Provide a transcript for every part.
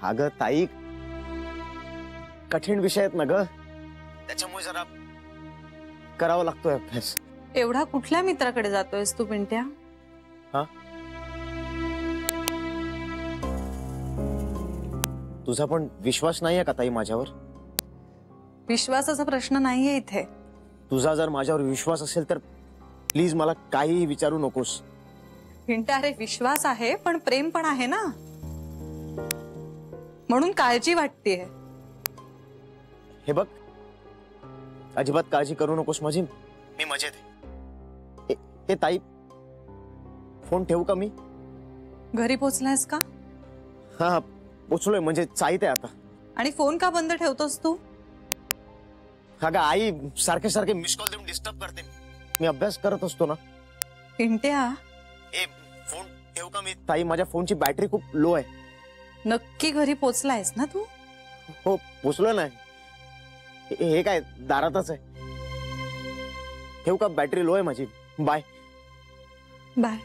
अगं ताई, कठीण विषय आहेत ना ग, त्याच्यामुळे जरा करावा लागतोय अभ्यास. एवढा कुठल्या मित्राकडे जातोयस तू पिंट्या? हा, तुझा पण विश्वास नाहीये का ताई माझ्यावर? विश्वासाचा प्रश्न नाहीये इथे. तुझा जर माझ्यावर विश्वास असेल तर प्लीज मला काहीही विचारू नकोस. पिंट्या, अरे विश्वास आहे पण प्रेम पण आहे ना, म्हणून काळजी वाटतेय. हे बघ, अजिबात काळजी करू नकोस माझी, मी मजेत आहे. ए ताई, फोन ठेवू का मी? घरी पोचलायस का? हा, पोचलोय, म्हणजे चाईत आहे आता. आणि फोन का बंद ठेवतोस तू? अगं आई सारखे सारखे मिस कॉल देऊन डिस्टर्ब करते. मी अभ्यास करत असतो ना. पिंट्या, ए फोन ठेवू का मी? ताई, माझ्या फोनची बॅटरी खूप लो आहे. नक्की घरी पोचलायस ना तू? हो, पोचलो ना. हे काय दारातच आहे. ठेवू का? बॅटरी लो आहे माझी. Bye bye.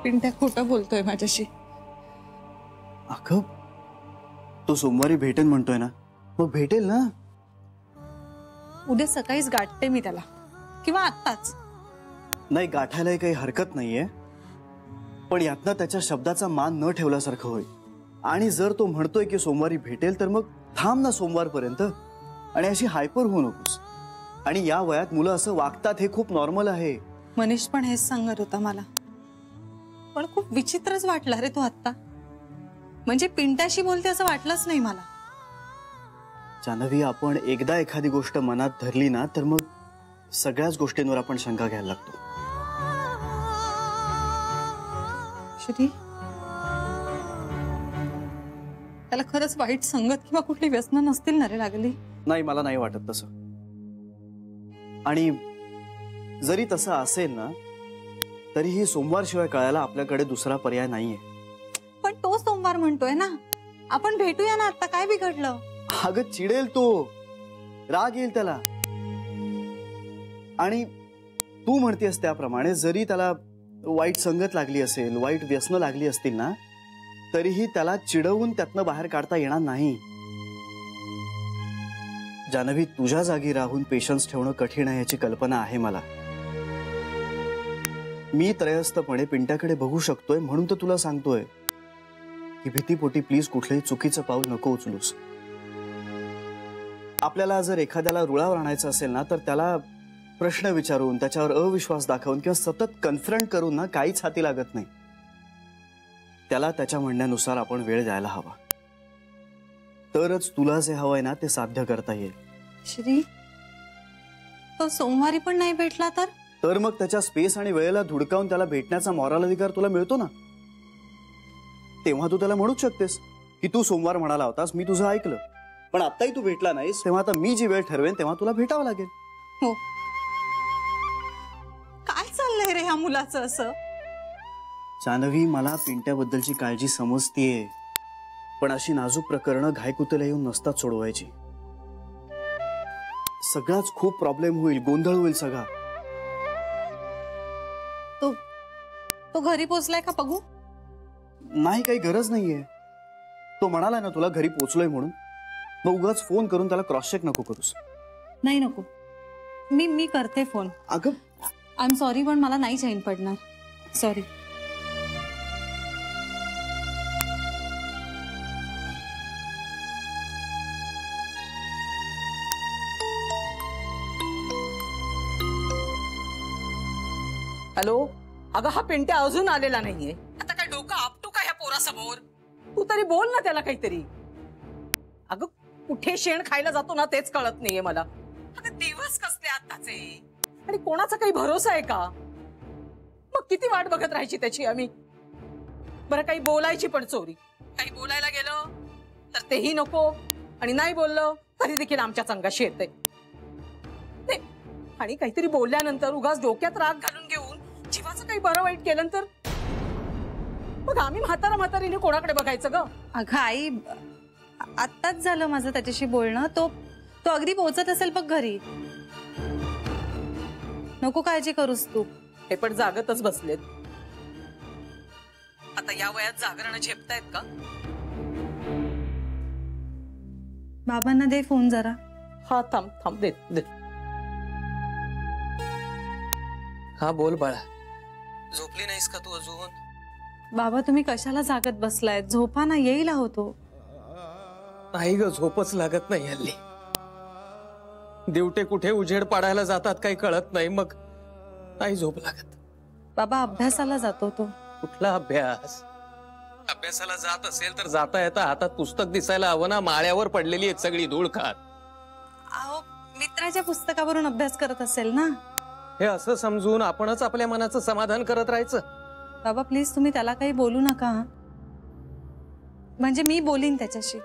पिंट्या खोटं बोलतोय माझ्याशी. अगं, तो सोमवारी भेटेन म्हणतोय ना, मग भेटेल ना. उद्या सकाळीच गाठते मी त्याला, किंवा आत्ताच. नाही, गाठायला काही हरकत नाहीये, पण यातनं त्याच्या शब्दाचा मान न ठेवल्यासारखं होईल. आणि जर तो म्हणतोय की सोमवारी भेटेल तर मग थांब ना सोमवारपर्यंत, आणि अशी हायपर होऊ नकोस. आणि या वयात मुलं असं वागतात, हे खूप नॉर्मल आहे. मनीष पण हेच सांगत होता मला, पण खूप विचित्रच वाटलं रे तो आत्ता. म्हणजे पिंट्याशी बोलते असं वाटलंच नाही मला. जान्हवी, आपण एकदा एखादी गोष्ट मनात धरली ना तर मग सगळ्याच गोष्टींवर आपण शंका घ्यायला लागतो. श्री, त्याला खरंच वाईट संगत किंवा कुठली व्यसनं नसतील ना रे लागली? नाही, मला नाही वाटत तसं. आणि जरी तसं असेल ना तरीही सोमवारशिवाय कळायला आपल्याकडे दुसरा पर्याय नाहीये. पण तो सोमवार म्हणतोय ना, आपण भेटूया ना. आता काय बिघडलं? अगं, चिडेल तो, राग येईल त्याला. आणि तू म्हणतेस त्याप्रमाणे जरी त्याला वाईट संगत लागली असेल, वाईट व्यसनं लागली असतील ना, तरीही त्याला चिडवून त्यातनं बाहेर काढता येणार नाही. जान्हवी, तुझ्या जागी राहून पेशन्स ठेवणं कठीण आहे याची कल्पना आहे मला. मी त्रयस्थपणे पिंट्याकडे बघू शकतोय म्हणून तर तुला सांगतोय की भीतीपोटी प्लीज कुठलंही चुकीचं पाऊल नको उचलूस. आपल्याला जर एखाद्याला रुळावर आणायचं असेल ना तर त्याला प्रश्न विचारून, त्याच्यावर अविश्वास दाखवून किंवा सतत कन्फ्रंट करून ना काहीच हाती लागत नाही. त्याला त्याच्या म्हणण्यानुसार आपण वेळ द्यायला हवा, तरच तुला जे हवंय ना ते साध्य करता येईल. श्री, तो सोमवारी पण नाही भेटला तर मग त्याच्या स्पेस आणि वेळेला धुडकावून त्याला भेटण्याचा मॉरल अधिकार तुला मिळतो ना. तेव्हा तू त्याला म्हणूच शकतेस की तू सोमवार म्हणाला होतास, मी तुझं ऐकलं, पण आत्ताही तू भेटला नाहीस, तेव्हा आता मी जी वेळ ठरवेन तेव्हा तुला भेटावं लागेल. हो. काय चाललंय रे ह्या मुलाचं असं? जान्हवी, मला पिंट्याबद्दलची काळजी समजतीये, पण अशी नाजूक प्रकरणं घायकुतेला येऊन नसतात सोडवायची. सगळाच खूप प्रॉब्लेम होईल, गोंधळ होईल सगळा. तो घरी पोचलाय का बघू? नाही, काही गरज नाहीये. तो म्हणाला ना तुला घरी पोचलोय म्हणून, मग उगाच फोन करून त्याला क्रॉस चेक नको करूस. नाही, नको. मी करते फोन. अगं, आय एम सॉरी, पण मला नाही चैन पडणार. सॉरी. हॅलो. अगं, हा पिंट्या अजून आलेला नाहीये. आता काय डोकं आपटू का ह्या पोरासमोर? तू तरी बोल ना त्याला काहीतरी. अगं, कुठे शेण खायला जातो ना तेच कळत नाहीये मला. अगं, दिवस कसले आताचे, आणि कोणाचा काही भरोसा आहे का? मग किती वाट बघत राहायची त्याची आम्ही. बरं, काही बोलायची पण चोरी. काही बोलायला गेलं तर तेही नको, आणि नाही बोललं तरी देखील आमच्या अंगाशी येते. आणि काहीतरी बोलल्यानंतर उगाच डोक्यात राग घालून घेऊन जीवाचं काही बरं वाईट केलं तर मग आम्ही म्हातारीने कोणाकडे बघायचं ग? अगं आई, आत्ताच झालं माझं त्याच्याशी बोलणं. तो तो अगदी पोहोचत असेल बघ घरी. नको काळजी करूस तू. हे पण जागतच बसलेत. आता या वयात जागरण झेपतायत का? बाबांना दे फोन जरा. हा थांब थांब दे दे. हा बोल बाळा, झोपली नाहीस का तू अजून? बाबा तुम्ही कशाला जागत बसलाय? झोपा ना, येईल होतो. नाही ग, झोपच लागत नाही हल्ली. दिवटे कुठे उजेड पाडायला जातात काही कळत नाही, मग नाही झोप लागत. बाबा अभ्यासाला जातो तो. कुठला अभ्यास? अभ्यासाला जात असेल तर जाता येता हातात पुस्तक दिसायला हवं ना. माळ्यावर पडलेली आहेत सगळी धूळ खात. अहो मित्राच्या पुस्तकावरून अभ्यास करत असेल ना. हे असं समजून आपणच आपल्या मनाचं समाधान करत राहायचं. बाबा प्लीज तुम्ही त्याला काही बोलू नका. म्हणजे मी बोलीन त्याच्याशी.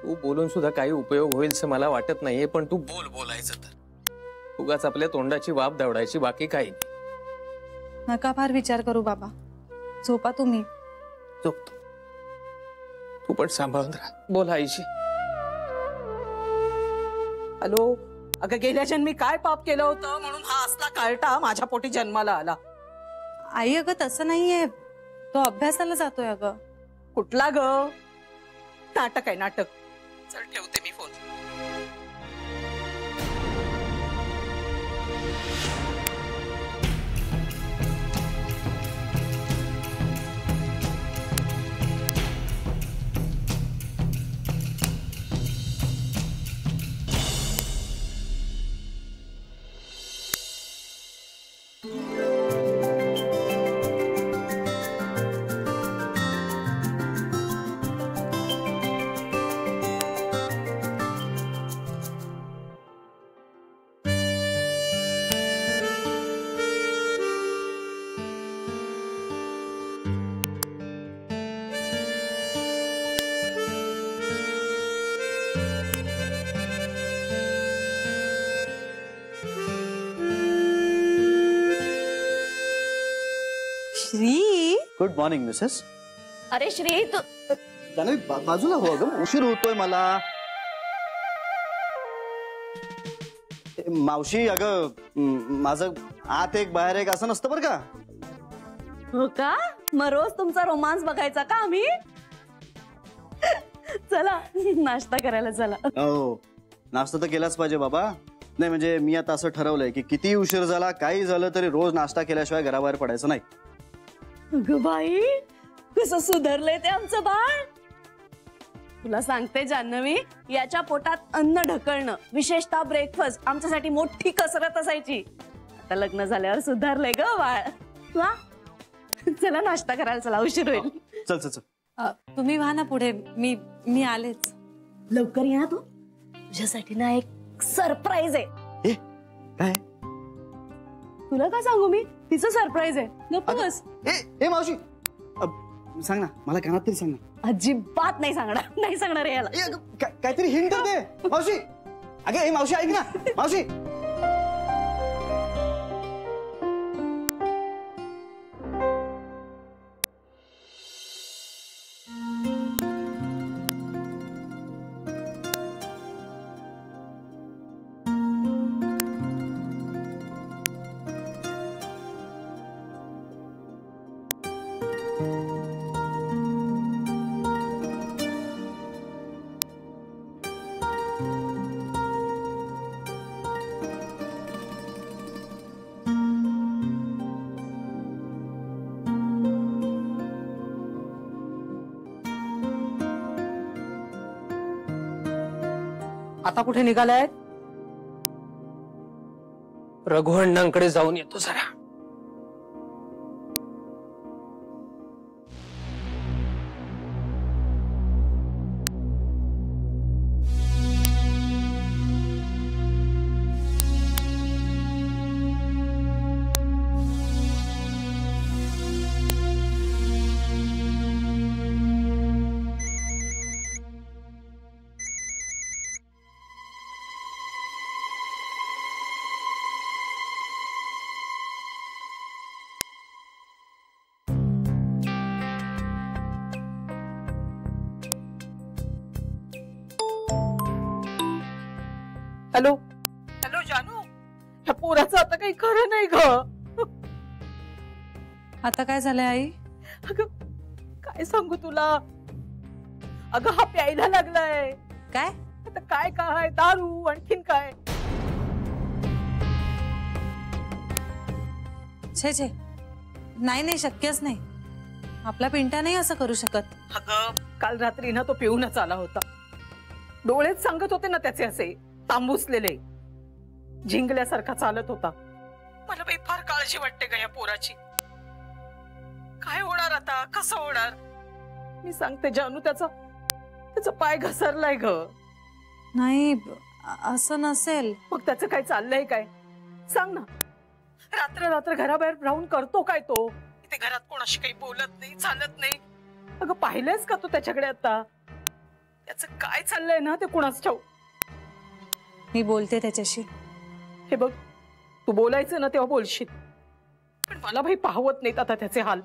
तू बोलून सुद्धा काही उपयोग होईल असं मला वाटत नाहीये, पण तू बोलायचं तर उगाच आपल्या तोंडाची वाफ दवडायची, बाकी काही नाही. नका फार विचार करू बाबा. झोपा तुम्ही. झोपतो. तू पण सांभाळून राहा. बोल आईशी. हॅलो, अगं गेल्या जन्मी काय पाप केलं होतं म्हणून हा असला कार्टा माझ्या पोटी जन्माला आला? आई अगं तसं नाहीये, तो अभ्यासाला जातोय अगं. कुठला ग? नाटक आहे नाटक. चल ठेवते मी phone. Shree, good morning Mrs. अरे श्री तू जान्हवी बाजूला हो अगं, उशीर होतोय मला. मावशी अगं माझं आत एक बाहेर एक असं नसतं बरं का. हो का? मग रोज तुमचा रोमांस बघायचा का आम्ही? चला नाश्ता करायला चला. हो, नाश्ता तर केलाच पाहिजे बाबा. नाही म्हणजे मी आता असं ठरवलंय की किती उशीर झाला काही झालं तरी रोज नाश्ता केल्याशिवाय घराबाहेर पडायचं नाही. अगं बाई, कसं सुधारलंय ते आमचं बाळ. तुला सांगते जान्हवी, याच्या पोटात अन्न ढकलणं, विशेषतः ब्रेकफास्ट आमच्यासाठी मोठी कसरत असायची. आता लग्न झाल्यावर सुधारलंय ग बाळ. वा, चला नाश्ता करायला चला, उशीर होईल. चल चल चल. तुम्ही व्हा ना पुढे. मी आलेच. लवकर या तू. तुझ्यासाठी ना एक सरप्राईज आहे. ए काय? तुला का सांगू मी? तिचं सरप्राईज आहे. गप्प बस. ए मावशी सांग ना, मला कानात तरी सांग ना. अजिबात नाही सांगणार, नाही सांगणार याला. ए, अगं, काहीतरी हिंट तर दे मावशी. अगं ए मावशी ऐक ना मावशी. आता कुठे निघालाय? रघुअण्णांकडे जाऊन येतो जरा. हॅलो हॅलो जानू, ह्या पोराचं आता काही खरं नाही ग. आता काय झालंय आई? अगं काय सांगू तुला, अगं हा प्यायला लागलाय. काय? आता काय काय दारू आणखीन काय. छे छे, नाही नाही, शक्यच नाही. आपला पिंटा नाही असं करू शकत. अगं काल रात्री ना तो पिऊनच आला होता. डोळेच सांगत होते ना त्याचे असे तांबुसलेले, झिंगल्यासारखा चालत होता. मला बाई फार काळजी वाटते ग या पोराची. काय होणार आता, कसं होणार. मी सांगते जानू, त्याचा पाय घसरलाय ग. नाही, असं नसेल. मग त्याचं काय चाललंय काय सांग ना. रात्र रात्र घराबाहेर राहून करतो काय तो. ते घरात कोणाशी काही बोलत नाही, चालत नाही. अगं पाहिलंयस का तू त्याच्याकडे आता. त्याचं काय चाललंय ना ते कुणाच ठाऊक. मी बोलते त्याच्याशी. हे बघ, तू बोलायचं ना तेव्हा बोलशील, पण मला भाई पाहवत नाहीत आता त्याचे हाल.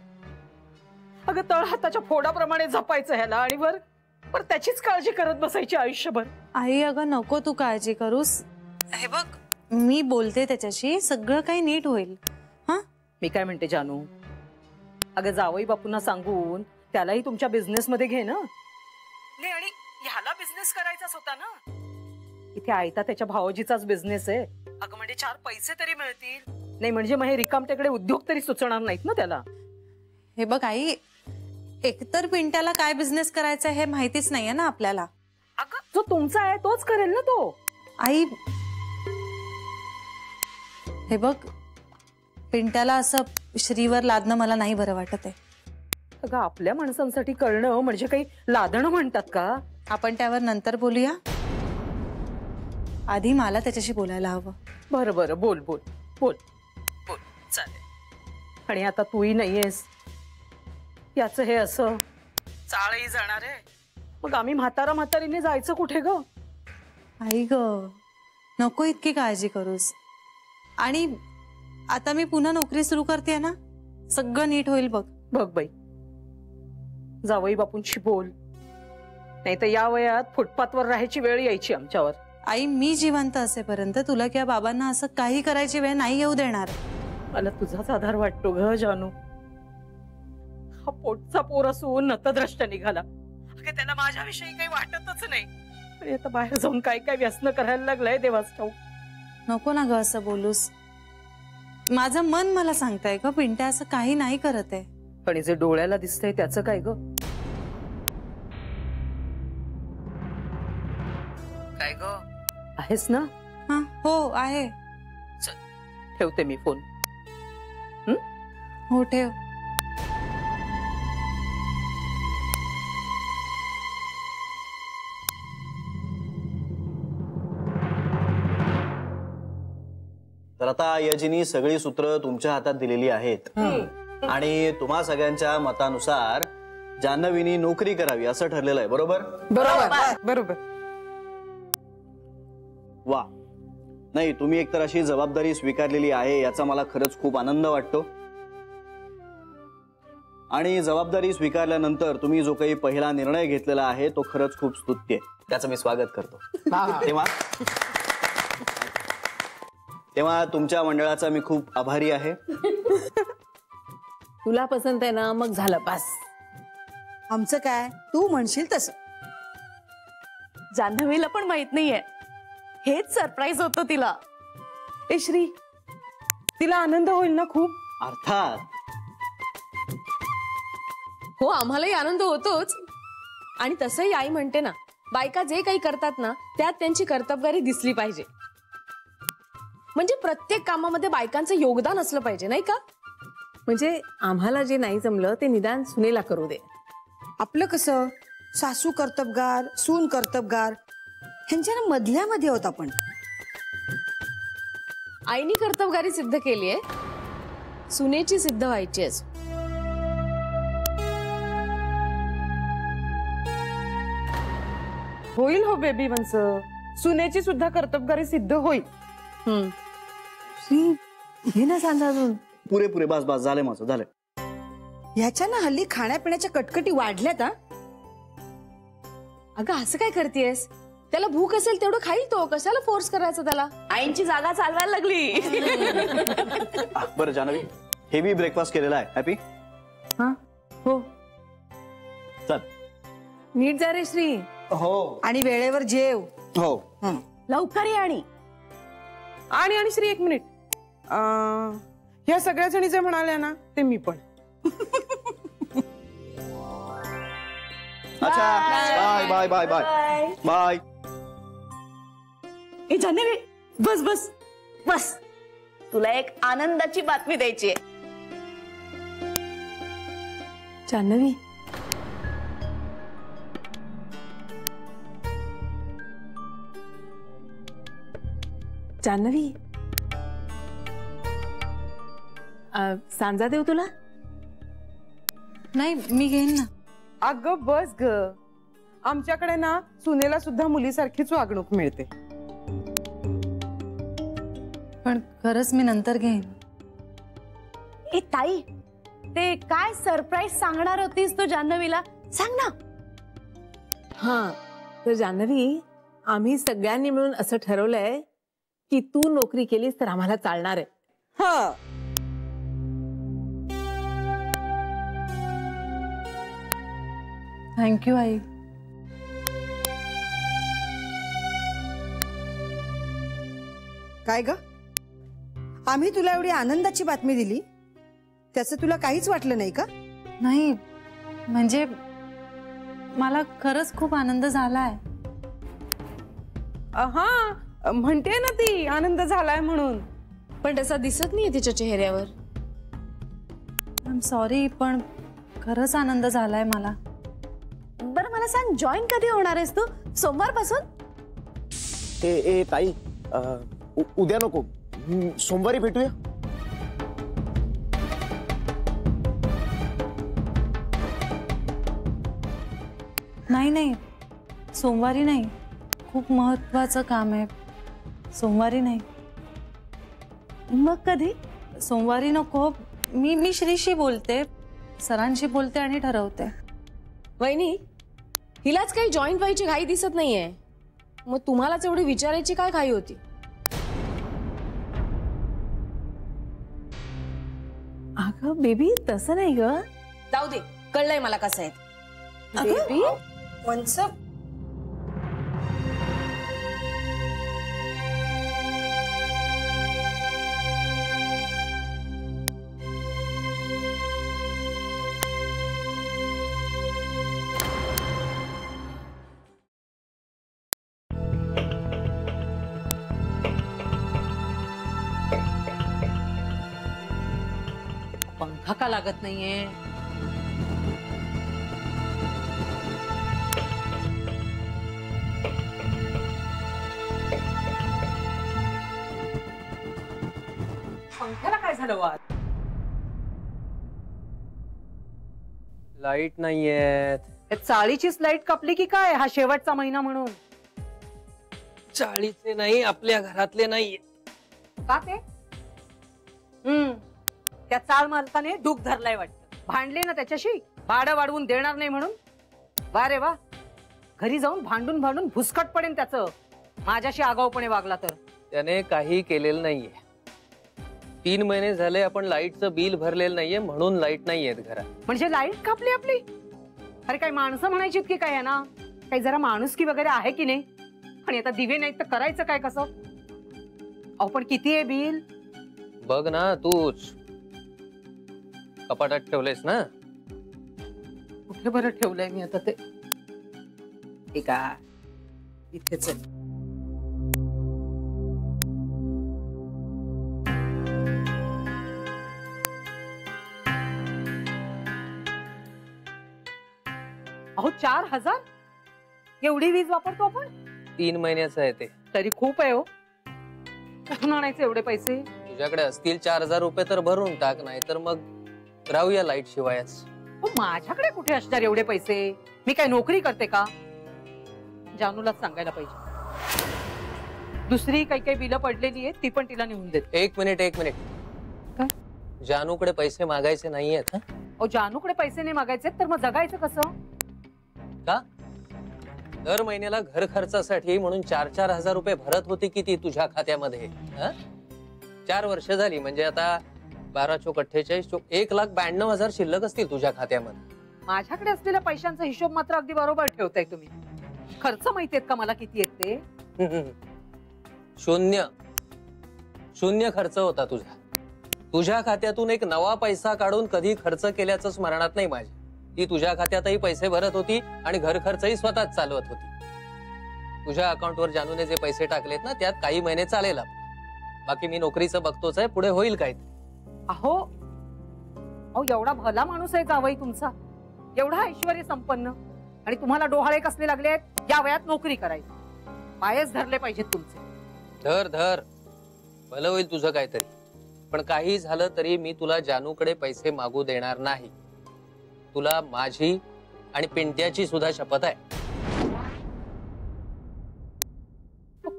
अगं तळ हाताच्या फोडाप्रमाणे जपायचं ह्याला आणि वर त्याचीच काळजी करत बसायची आयुष्यभर. आई अगं नको तू काळजी करूस. हे बघ, मी बोलते त्याच्याशी, सगळं काही नीट होईल. हा, मी काय म्हणते जानू, अगं जावई बापूंना सांगून त्यालाही तुमच्या बिझनेस मध्ये घे ना. नाही, आणि ह्याला बिझनेस करायचाच होता ना. इथे आयता त्याच्या भावजीचाच बिझनेस आहे. अगं म्हणजे 4 पैसे तरी मिळतील. नाही म्हणजे मग हे रिकामटेकडे उद्योग तरी सुचणार नाहीत ना त्याला. हे बघ आई, एकतर पिंट्याला काय बिझनेस करायचा हे माहितीच नाहीये ना आपल्याला. अगं जो तुमचा आहे तोच करेल ना तो. आई हे बघ, पिंट्याला असं श्रीवर लादणं मला नाही बरं वाटत आहे. अगं आपल्या माणसांसाठी करणं म्हणजे काही लादणं म्हणतात का. आपण त्यावर नंतर बोलूया. आधी मला त्याच्याशी बोलायला हवं. बरं बरं, बोल बोल बोल बोल, चालेल. आणि आता तूही नाहीयेस, याचं हे असं चाळही जाणार आहे. मग आम्ही म्हातारीने जायचं कुठे ग. आई ग, नको इतकी काळजी करूस. आणि आता मी पुन्हा नोकरी सुरू करते ना, सगळं नीट होईल बघ. बघ बाई, जावई बापूंशी बोल, नाही तर या वयात फुटपाथवर राहायची वेळ यायची आमच्यावर. आई, मी जिवंत असेपर्यंत तुला किंवा बाबांना असं काही करायची वेळ नाही येऊ देणार. मला तुझाच आधार वाटतो ग जानू. हा पोटचा पोर असून नतद्रष्ट निघाला. अगं त्याला माझ्याविषयी काही वाटतच नाही. आणि आता बाहेर जाऊन काय काय व्यसन करायला लागलाय देवाच ठाऊक. नको ना ग असं बोलूस. माझं मन मला सांगताय ग, पिंट्या असं काही नाही करत आहे. पण जे डोळ्याला दिसतंय त्याचं काय ग. काय ग, आहेस ना. हा, हो आहे. चल ठेवते मी फोन. हो ठेव. तर आता यजीनी सगळी सूत्र तुमच्या हातात दिलेली आहेत आणि तुम्हा सगळ्यांच्या मतानुसार जान्हवीनी नोकरी करावी असं ठरलेलं आहे. बरोबर बरोबर बरोबर. वा, नाही तुम्ही एकतर अशी जबाबदारी स्वीकारलेली आहे याचा मला खरंच खूप आनंद वाटतो. आणि जबाबदारी स्वीकारल्यानंतर तुम्ही जो काही पहिला निर्णय घेतलेला आहे तो खरंच खूप स्तुत्य आहे, त्याचं मी स्वागत करतो. तेव्हा तुमच्या मंडळाचा मी खूप आभारी आहे. तुला पसंत आहे ना, मग झालं पास. आमचं काय, तू म्हणशील तसं. जान्हवीला पण माहित नाहीये, हेच सरप्राईज होतं तिला. ए श्री, तिला आनंद होईल ना खूप. अर्थात. हो, आम्हालाही आनंद होतोच. आणि तसंही आई म्हणते ना, बायका जे काही करतात ना त्यात त्यांची कर्तबगारी दिसली पाहिजे. म्हणजे प्रत्येक कामामध्ये बायकांचं योगदान असलं पाहिजे, नाही का. म्हणजे आम्हाला जे नाही जमलं ते निदान सुनेला करू दे. आपलं कसं, सासू कर्तबगार, सून कर्तबगार, ह्यांच्या ना मधल्या मध्ये होत आपण. आईनी कर्तबगारी सिद्ध केलीये, सुनेची सिद्ध व्हायची आहे. होईल हो बेबी वंस, सुनेची सुद्धा कर्तबगारी सिद्ध होईल. हे ना सांगा अजून. पुरे बस बस, झाले माझं, झालं. ह्याच्या ना हल्ली खाण्यापिण्याच्या कटकटी वाढल्यात. अगं असं काय करतेस, त्याला भूक असेल तेवढं खाईल तो, कशाला फोर्स करायचं त्याला? आईंची जागा चालवायला लागली. बरं जानवी, हेवी ब्रेकफास्ट केलेला आहे. हॅपी? हो. चल. नीट जा रे श्री. हो आणि वेळेवर जेव. हो. लवकर ये. आणि आणि श्री, एक मिनिट. ह्या सगळ्या जणी जे म्हणाल्या ना ते मी पण. अच्छा, bye bye bye bye bye. ए जान्हवी, बस बस बस, तुला एक आनंदाची बातमी द्यायची आहे. जान्हवी, जान्हवी, सांजा देऊ तुला? नाही, मी घेईन ना. अगं बस ग, आमच्याकडे ना सुनेला सुद्धा मुलीसारखीच वागणूक मिळते. पण खरंच मी नंतर घेईन. ए ताई, ते काय सरप्राईज सांगणार होतीस तू जान्हवीला, सांग ना. हा, तर जान्हवी, आम्ही सगळ्यांनी मिळून असं ठरवलंय की तू नोकरी केलीस तर आम्हाला चालणार आहे. हा, थँक्यू आई. काय ग, आम्ही तुला एवढी आनंदाची बातमी दिली, त्याचं तुला काहीच वाटलं नाही का? नाही, म्हणजे मला खरंच खूप आनंद झालाय. हा, म्हणते ना ती आनंद झालाय म्हणून. पण तसा दिसत नाहीये तिच्या चेहऱ्यावर. आय एम सॉरी, पण खरंच आनंद झालाय मला. बरं मला सांग, जॉईन कधी होणार आहेस तू? सोमवारपासून? ए ताई, उद्या नको, सोमवारी भेटूया. नाही, सोमवारी नाही. खूप महत्वाचं काम आहे. सोमवारी नाही. मग कधी? सोमवारी नको. मी श्रीशी बोलते, सरांशी बोलते आणि ठरवते. वहिनी, हिलाच काही जॉईन व्हायची घाई दिसत नाहीये, मग तुम्हालाच एवढी विचारायची काय घाई होती? अगं बेबी, तसं नाही ग. जाऊ दे, कळलंय मला कसं आहे. बेबी, पंखा का लागत नाहीये? पंख्याला काय झालं वाद? लाईट नाहीये. चाळीचीच लाईट कापली की काय, हा शेवटचा महिना म्हणून? चाळीचे नाही, आपल्या घरातले नाहीये. का ते? त्या चाळ मालकाने डूक धरलाय वाटतं. भांडले ना त्याच्याशी, भाडं वाढवून देणार नाही म्हणून. वा रे वा, घरी जाऊन भांडून भांडून भुसकट पडेन त्याचं, माझ्याशी आगाऊपणे वागला तर. त्याने काही केलेलं नाहीये. 3 महिने झाले आपण लाईटचं बिल भरलेलं नाहीये, म्हणून लाईट नाहीये घरात. म्हणजे लाईट कापली आपली? अरे काय माणसं म्हणायची की काय ना? काही जरा माणुसकी वगैरे आहे की नाही? आणि आता दिवे नाहीत तर करायचं काय कसं? अहो पण किती आहे बिल? बघ ना तूच, कपाटात ठेवलेस ना. कुठे बरं ठेवलंय मी आता ते? ठीक आहे, इथेच आहे. अहो 4000 एवढी वीज वापरतो आपण? 3 महिन्याचं आहे ते. तरी खूप आहे हो. कुठून आणायचे एवढे पैसे? तुझ्याकडे असतील 4000 रुपये तर भरून टाक, नाही तर मग राहूया लाईट शिवायच. माझ्याकडे कुठे असणार एवढे पैसे? मी काय नोकरी करते का? जानूलाच सांगायला पाहिजे. दुसरी काही काही बिलं पडलेली आहेत ती पण तिला नेऊन देते. एक मिनिट. काय? जानूकडे पैसे मागायचे नाहीयेत. अहो जानूकडे पैसे नाही मागायचे तर मग जगायचं कसं? का? दर महिन्याला घर खर्चासाठी म्हणून 4-4 हजार रुपये भरत होती किती तुझ्या खात्यामध्ये? 4 वर्ष झाली म्हणजे आता 12 चोक 48 चोक 1,92,000 शिल्लक असतील तुझ्या खात्यामध्ये. माझ्याकडे असलेल्या पैशांचा हिशोब मात्र अगदी बरोबर ठेवताय तुम्ही. खर्च माहितीयेत का मला किती आहेत ते? शून्य खर्च होता तुझा. तुझ्या खात्यातून एक नवा पैसा काढून कधी खर्च केल्याचं स्मरणात नाही माझ्या. ती तुझ्या खात्यातही पैसे भरत होती आणि घर खर्चही स्वतःच चालवत होती. तुझ्या अकाउंटवर जानूने जे पैसे टाकलेत ना त्यात काही महिने चालेल. बाकी मी नोकरीचं बघतोच आहे, पुढे होईल काय. अहो अहो एवढा भला माणूस आहे जावई तुमचा, एवढा ऐश्वर्य संपन्न, आणि तुम्हाला डोहाळे कसले लागले आहेत या वयात नोकरी करायची. पायच धरले पाहिजेत तुमचे. धर भलं होईल तुझं काहीतरी. पण काही झालं तरी मी तुला जानूकडे पैसे मागू देणार नाही. तुला माझी आणि पिंट्याची सुद्धा शपथ आहे.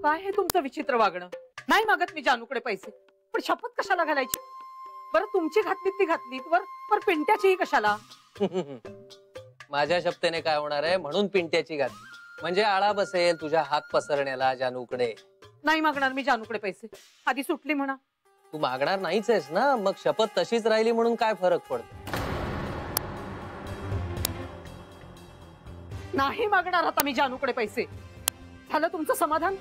काय हे तुमचं विचित्र वागणं? नाही मागत मी जानूकडे पैसे, पण शपथ कशाला घालायची? बरं तुमची घातली ती घातली, वर पिंट्याचीही कशाला? माझ्या शपथेने काय होणार आहे म्हणून पिंट्याची घातली, म्हणजे आळा बसेल तुझ्या हात पसरण्याला जानूकडे. नाही मागणार मी जानूकडे पैसे, आधी सुटली म्हणा. तू मागणार नाहीच आहेस ना, मग शपथ तशीच राहिली म्हणून काय फरक पडतो? नाही मागणार आता मी जानूकडे पैसे. झालं तुमचं समाधान?